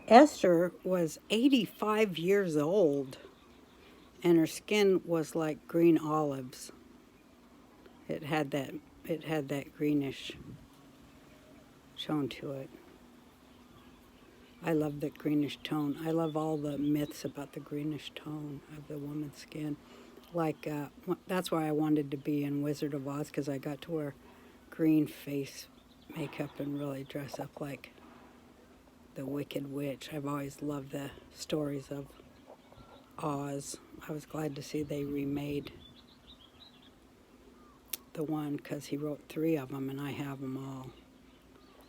Esther was 85 years old, and her skin was like green olives. It had that it had that greenish tone to it. I love that greenish tone. I love all the myths about the greenish tone of the woman's skin. Like that's why I wanted to be in Wizard of Oz because I got to wear green face makeup and really dress up like the Wicked Witch. I've always loved the stories of Oz. I was glad to see they remade the one because he wrote three of them and I have them all.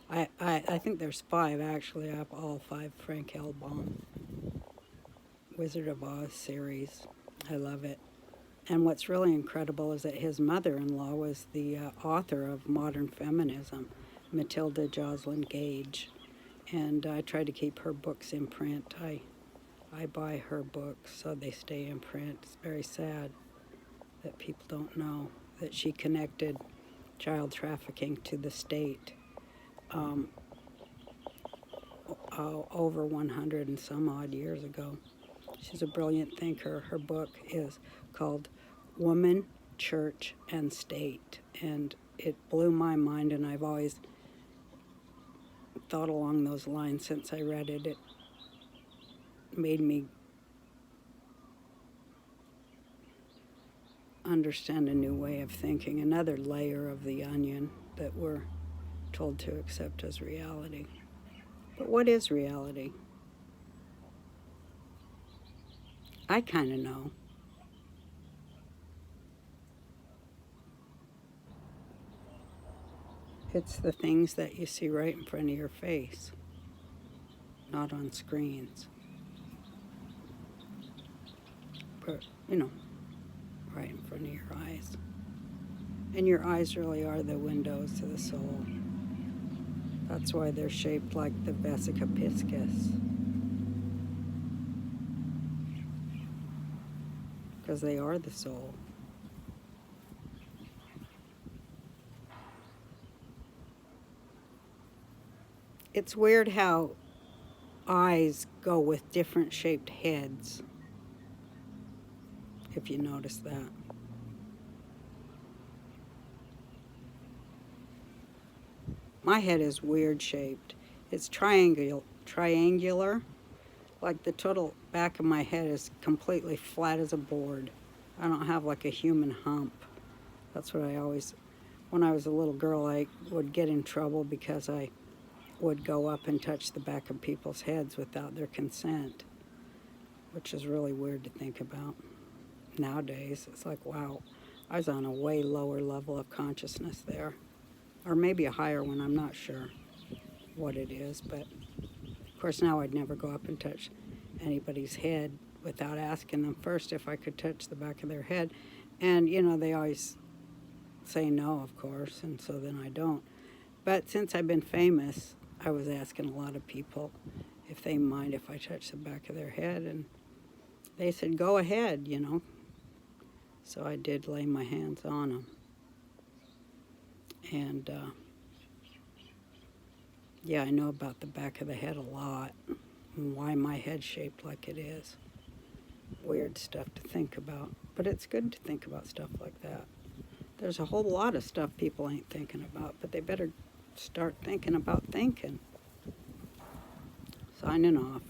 I think there's five actually. I have all five Frank L. Baum Wizard of Oz series. I love it. And what's really incredible is that his mother-in-law was the author of Modern Feminism, Matilda Joslyn Gage. And I try to keep her books in print. I buy her books so they stay in print. It's very sad that people don't know that she connected child trafficking to the state um, over 100 and some odd years ago. She's a brilliant thinker. Her book is called Woman, Church, and State. And it blew my mind, and I've always thought along those lines since I read it. It made me understand a new way of thinking, another layer of the onion that we're told to accept as reality. But what is reality? I kind of know. It's the things that you see right in front of your face, not on screens. But, right in front of your eyes. And your eyes really are the windows to the soul. That's why they're shaped like the vesica piscis, because they are the soul. It's weird how eyes go with different shaped heads, if you notice that. My head is weird shaped. It's triangular, like the total back of my head is completely flat as a board. I don't have like a human hump. That's what I always, when I was a little girl, I would get in trouble because I would go up and touch the back of people's heads without their consent, which is really weird to think about. Nowadays, it's like, wow, I was on a way lower level of consciousness there. Or maybe a higher one, I'm not sure what it is, but of course now I'd never go up and touch anybody's head without asking them first if I could touch the back of their head. And, they always say no, of course, and so then I don't. But since I've been famous, I was asking a lot of people if they mind if I touch the back of their head, and they said, go ahead. So I did lay my hands on them. And yeah, I know about the back of the head a lot and why my head's shaped like it is. Weird stuff to think about, but it's good to think about stuff like that. There's a whole lot of stuff people ain't thinking about, but they better start thinking about thinking. Signing off.